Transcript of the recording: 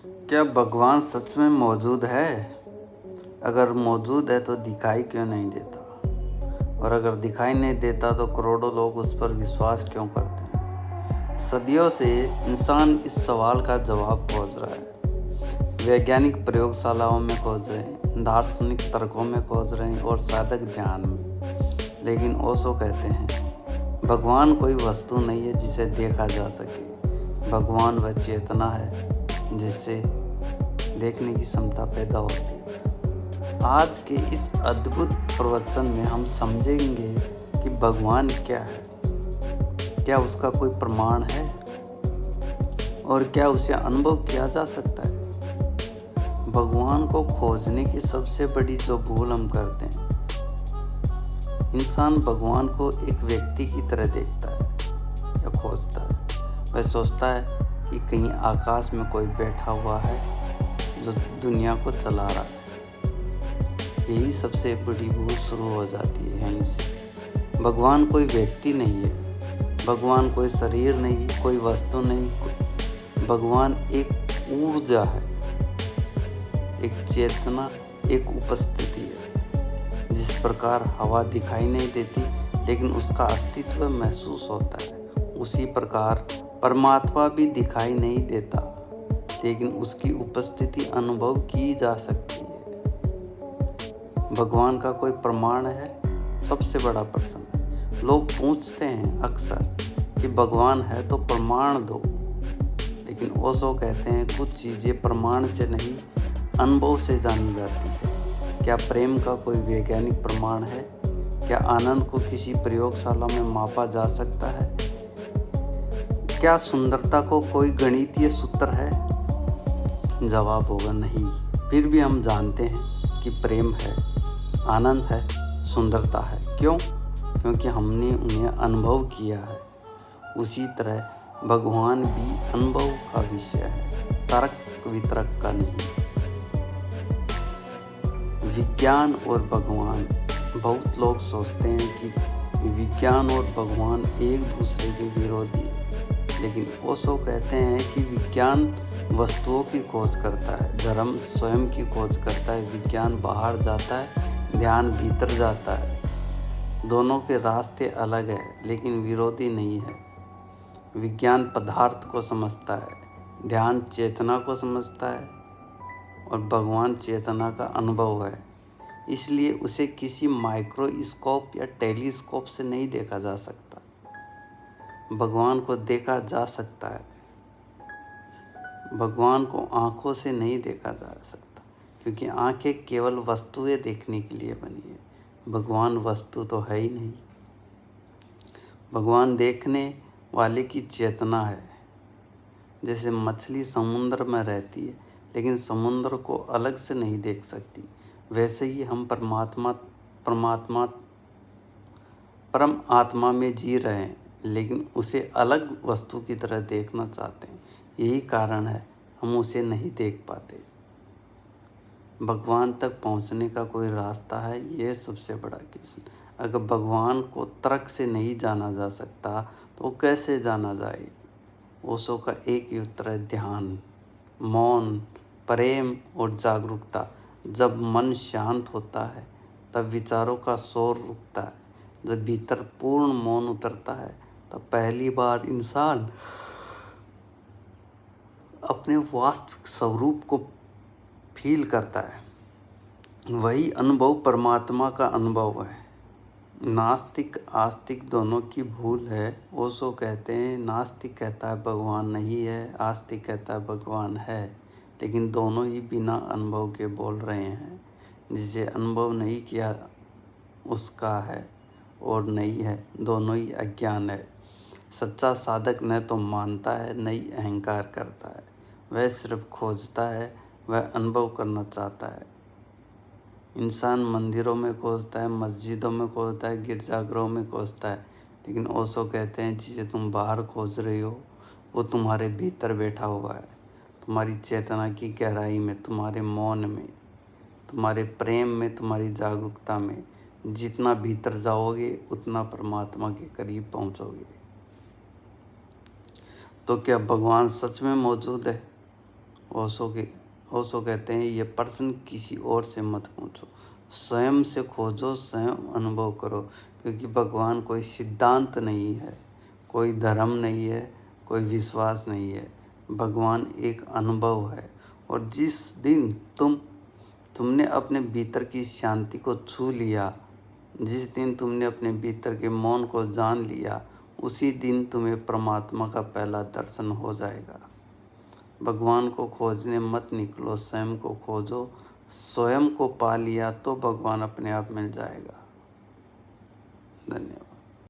क्या भगवान सच में मौजूद है? अगर मौजूद है तो दिखाई क्यों नहीं देता? और अगर दिखाई नहीं देता तो करोड़ों लोग उस पर विश्वास क्यों करते हैं? सदियों से इंसान इस सवाल का जवाब खोज रहा है। वैज्ञानिक प्रयोगशालाओं में खोज रहे हैं, दार्शनिक तर्कों में खोज रहे हैं और साधक ध्यान में। लेकिन ओशो कहते हैं, भगवान कोई वस्तु नहीं है जिसे देखा जा सके। भगवान वह चेतना है जिससे देखने की क्षमता पैदा होती है। आज के इस अद्भुत प्रवचन में हम समझेंगे कि भगवान क्या है, क्या उसका कोई प्रमाण है और क्या उसे अनुभव किया जा सकता है। भगवान को खोजने की सबसे बड़ी जो भूल हम करते हैं, इंसान भगवान को एक व्यक्ति की तरह देखता है या खोजता है। वह सोचता है कि कहीं आकाश में कोई बैठा हुआ है जो दुनिया को चला रहा है। यही सबसे बड़ी भूल शुरू हो जाती है यहीं से। भगवान कोई व्यक्ति नहीं है, भगवान कोई शरीर नहीं, कोई वस्तु नहीं। भगवान एक ऊर्जा है, एक चेतना, एक उपस्थिति है। जिस प्रकार हवा दिखाई नहीं देती लेकिन उसका अस्तित्व महसूस होता है, उसी प्रकार परमात्मा भी दिखाई नहीं देता लेकिन उसकी उपस्थिति अनुभव की जा सकती है। भगवान का कोई प्रमाण है? सबसे बड़ा प्रश्न है। लोग पूछते हैं अक्सर कि भगवान है तो प्रमाण दो, लेकिन ओशो कहते हैं कुछ चीज़ें प्रमाण से नहीं, अनुभव से जानी जाती है। क्या प्रेम का कोई वैज्ञानिक प्रमाण है? क्या आनंद को किसी प्रयोगशाला में मापा जा सकता है? क्या सुंदरता को कोई गणितीय सूत्र है? जवाब होगा नहीं। फिर भी हम जानते हैं कि प्रेम है, आनंद है, सुंदरता है। क्यों? क्योंकि हमने उन्हें अनुभव किया है। उसी तरह भगवान भी अनुभव का विषय है, तर्क वितर्क का नहीं। विज्ञान और भगवान, बहुत लोग सोचते हैं कि विज्ञान और भगवान एक दूसरे के विरोधी है, लेकिन ओशो कहते हैं कि विज्ञान वस्तुओं की खोज करता है, धर्म स्वयं की खोज करता है। विज्ञान बाहर जाता है, ध्यान भीतर जाता है। दोनों के रास्ते अलग हैं लेकिन विरोधी नहीं है। विज्ञान पदार्थ को समझता है, ध्यान चेतना को समझता है और भगवान चेतना का अनुभव है। इसलिए उसे किसी माइक्रोस्कोप या टेलीस्कोप से नहीं देखा जा सकता। भगवान को देखा जा सकता है, भगवान को आँखों से नहीं देखा जा सकता, क्योंकि आँखें केवल वस्तुएं देखने के लिए बनी है। भगवान वस्तु तो है ही नहीं। भगवान देखने वाले की चेतना है। जैसे मछली समुद्र में रहती है लेकिन समुद्र को अलग से नहीं देख सकती, वैसे ही हम परम आत्मा में जी रहे हैं लेकिन उसे अलग वस्तु की तरह देखना चाहते हैं। यही कारण है हम उसे नहीं देख पाते। भगवान तक पहुंचने का कोई रास्ता है? यह सबसे बड़ा क्वेश्चन। अगर भगवान को तर्क से नहीं जाना जा सकता तो कैसे जाना जाए? ओशो का एक ही उत्तर है, ध्यान, मौन, प्रेम और जागरूकता। जब मन शांत होता है तब विचारों का शोर रुकता है। जब भीतर पूर्ण मौन उतरता है तब पहली बार इंसान अपने वास्तविक स्वरूप को फील करता है। वही अनुभव परमात्मा का अनुभव है। नास्तिक आस्तिक दोनों की भूल है। ओशो कहते हैं, नास्तिक कहता है भगवान नहीं है, आस्तिक कहता है भगवान है, लेकिन दोनों ही बिना अनुभव के बोल रहे हैं। जिसे अनुभव नहीं किया उसका है और नहीं है, दोनों ही अज्ञान है। सच्चा साधक न तो मानता है न ही अहंकार करता है, वह सिर्फ खोजता है, वह अनुभव करना चाहता है। इंसान मंदिरों में खोजता है, मस्जिदों में खोजता है, गिरजाघरों में खोजता है, लेकिन ओशो कहते हैं जिसे तुम बाहर खोज रही हो वो तुम्हारे भीतर बैठा हुआ है, तुम्हारी चेतना की गहराई में, तुम्हारे मौन में, तुम्हारे प्रेम में, तुम्हारी जागरूकता में। जितना भीतर जाओगे उतना परमात्मा के करीब पहुंचोगे। तो क्या भगवान सच में मौजूद है? ओशो कहते हैं ये प्रश्न किसी और से मत पूछो, स्वयं से खोजो, स्वयं अनुभव करो, क्योंकि भगवान कोई सिद्धांत नहीं है, कोई धर्म नहीं है, कोई विश्वास नहीं है। भगवान एक अनुभव है। और जिस दिन तुमने अपने भीतर की शांति को छू लिया, जिस दिन तुमने अपने भीतर के मौन को जान लिया, उसी दिन तुम्हें परमात्मा का पहला दर्शन हो जाएगा। भगवान को खोजने मत निकलो, स्वयं को खोजो। स्वयं को पा लिया तो भगवान अपने आप मिल जाएगा। धन्यवाद।